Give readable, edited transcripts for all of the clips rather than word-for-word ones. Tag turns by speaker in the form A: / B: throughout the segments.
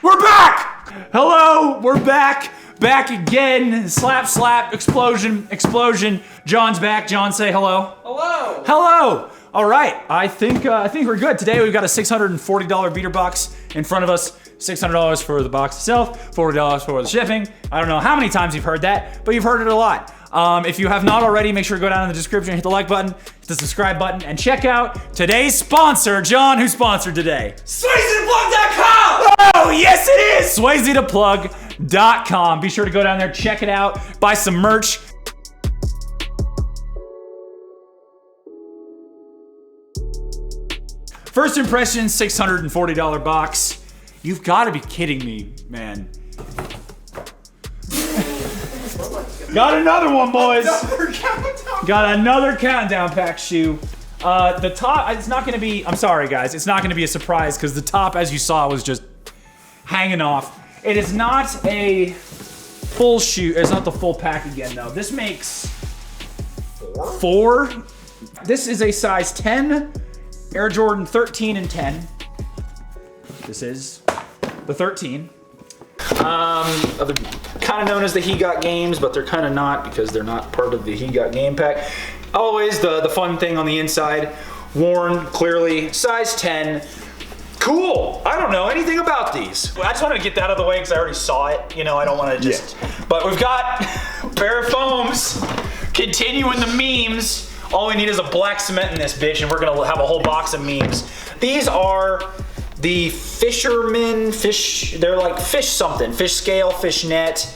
A: We're back! Hello, we're back. Back again. Slap, slap, explosion, explosion. John's back. John, say hello.
B: Hello.
A: Hello. All right, I think we're good. Today we've got a $640 beater box in front of us. $600 for the box itself, $40 for the shipping. I don't know how many times you've heard that, but you've heard it a lot. If you have not already, make sure to go down in the description, hit the like button, hit the subscribe button, and check out today's sponsor. John, who's sponsored today?
B: SwazyToPlug.com!
A: Oh, yes it is! SwazyToPlug.com. Be sure to go down there, check it out, buy some merch. First impression, $640 box. You've got to be kidding me, man. Got another one, boys. Got another countdown pack shoe. The top, it's not gonna be, I'm sorry guys, it's not gonna be a surprise because the top, as you saw, was just hanging off. It is not a full shoe, it's not the full pack again though. This makes four. This is a size 10, Air Jordan 13 and 10. This is the 13. Other kind of known as the He Got Games, but they're kind of not because they're not part of the He Got Game pack. Always the fun thing on the inside. Worn, clearly, size 10. Cool. I don't know anything about these. I just wanted to get that out of the way because I already saw it. You know, I don't want to just... Yeah. But we've got a pair of foams. Continuing the memes. All we need is a black cement in this bitch, and we're going to have a whole box of memes. These are... the fishermen, they're like fish something, fish scale, fish net.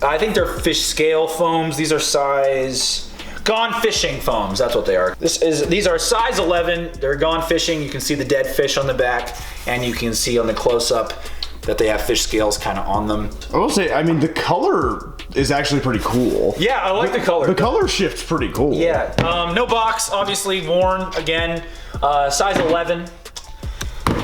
A: I think they're fish scale foams. These are size, gone fishing foams, that's what they are. These are size 11, they're gone fishing. You can see the dead fish on the back, and you can see on the close-up that they have fish scales kind of on them.
C: I will say, I mean, the color is actually pretty cool.
A: Yeah, I like the color.
C: The color shift's pretty cool.
A: Yeah, no box, obviously worn, again, size 11.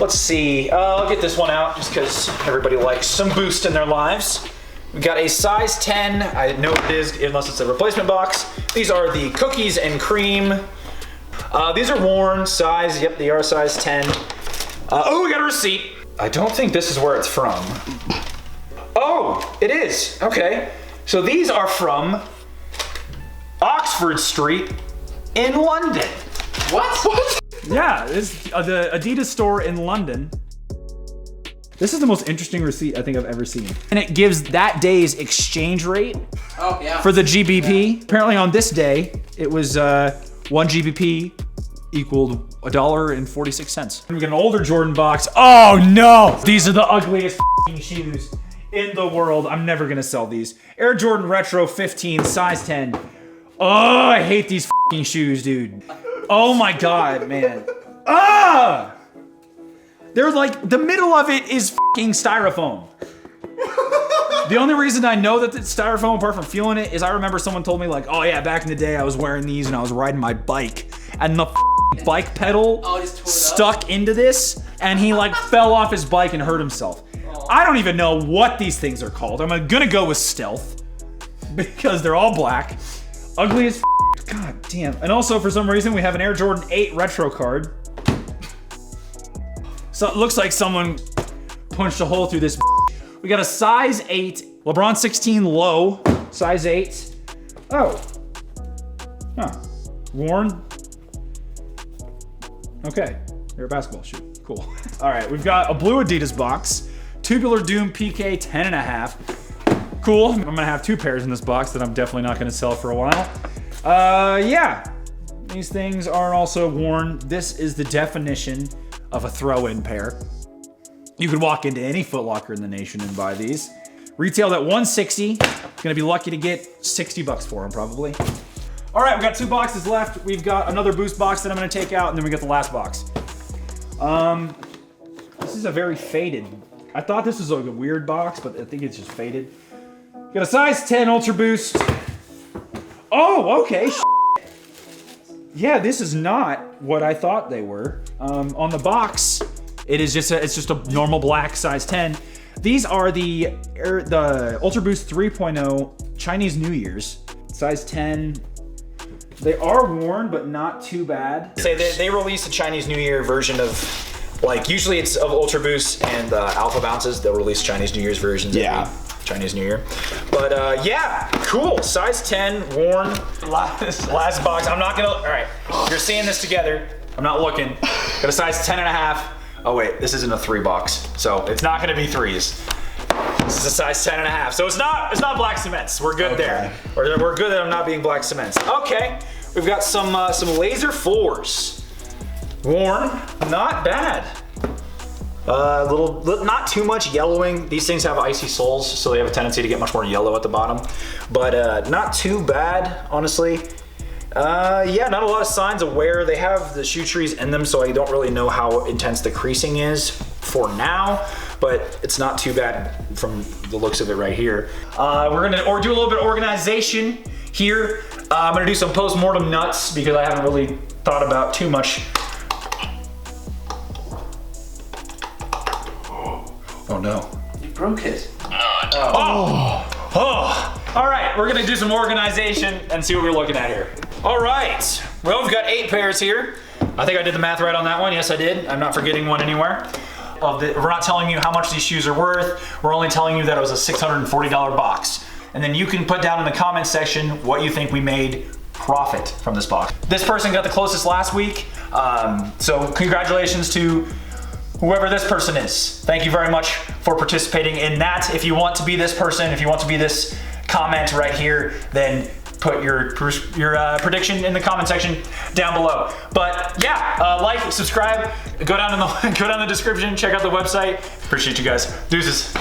A: Let's see, I'll get this one out just because everybody likes some boost in their lives. We got a size 10, I know it is unless it's a replacement box. These are the cookies and cream. These are worn, size, yep, they are size 10. Oh, we got a receipt. I don't think this is where it's from. Oh, it is, okay. So these are from Oxford Street in London.
B: What?
A: Yeah, it's the Adidas store in London. This is the most interesting receipt I think I've ever seen. And it gives that day's exchange rate for the GBP. Yeah. Apparently on this day, it was 1 GBP equaled $1.46. We got an older Jordan box. Oh no! These are the ugliest shoes in the world. I'm never gonna sell these. Air Jordan Retro 15, size 10. Oh, I hate these shoes, dude. Oh my God, man. Ah! They're like, the middle of it is fucking styrofoam. The only reason I know that it's styrofoam apart from feeling it is I remember someone told me like, oh yeah, back in the day I was wearing these and I was riding my bike and the bike pedal stuck into this and he like fell off his bike and hurt himself. I don't even know what these things are called. I'm gonna go with stealth because they're all black. Ugly as God damn. And also, for some reason, we have an Air Jordan 8 retro card. So it looks like someone punched a hole through this. We got a size 8, LeBron 16 low, size 8. Oh. Huh. Worn. Okay. They're a basketball shoe. Cool. All right, we've got a blue Adidas box. Tubular Doom PK 10.5. Cool. I'm gonna have 2 pairs in this box that I'm definitely not gonna sell for a while. Yeah, these things are also worn. This is the definition of a throw-in pair. You could walk into any Foot Locker in the nation and buy these. Retailed at $160. Gonna be lucky to get 60 bucks for them, probably. All right, we got 2 boxes left. We've got another Boost box that I'm gonna take out, and then we got the last box. This is a very faded. I thought this was like a weird box, but I think it's just faded. Got a size 10 Ultra Boost. Oh, okay. Yeah, this is not what I thought they were. On the box, it's just a normal black size 10. These are the Ultra Boost 3.0 Chinese New Year's, size 10. They are worn, but not too bad. Say they released a Chinese New Year version of Like usually it's of Ultra Boost and Alpha Bounces. They'll release Chinese New Year's versions.
C: Yeah.
A: Chinese New Year. But yeah, cool. Size 10, worn. Last box. I'm not gonna, all right. You're seeing this together. I'm not looking. Got a size 10 and a half. Oh wait, this isn't a 3 box. So it's not gonna be 3s. This is a size 10 and a half. So it's not black cements. We're good there. We're good that I'm not being black cements. Okay, we've got some laser 4s. Worn, not bad. Not too much yellowing. These things have icy soles, so they have a tendency to get much more yellow at the bottom. But not too bad, honestly. Yeah, not a lot of signs of wear. They have the shoe trees in them, so I don't really know how intense the creasing is for now, but it's not too bad from the looks of it right here. We're gonna do a little bit of organization here. I'm gonna do some post-mortem nuts because I haven't really thought about too much. Oh no.
B: You broke it.
A: All right, we're gonna do some organization and see what we're looking at here. All right, well, we've got 8 pairs here. I think I did the math right on that one. Yes, I did. I'm not forgetting one anywhere. We're not telling you how much these shoes are worth. We're only telling you that it was a $640 box. And then you can put down in the comment section what you think we made profit from this box. This person got the closest last week. So congratulations to whoever this person is. Thank you very much for participating in that. If you want to be this person, if you want to be this comment right here, then put your prediction in the comment section down below. But yeah, like, subscribe, go down in the description, check out the website. Appreciate you guys. Deuces.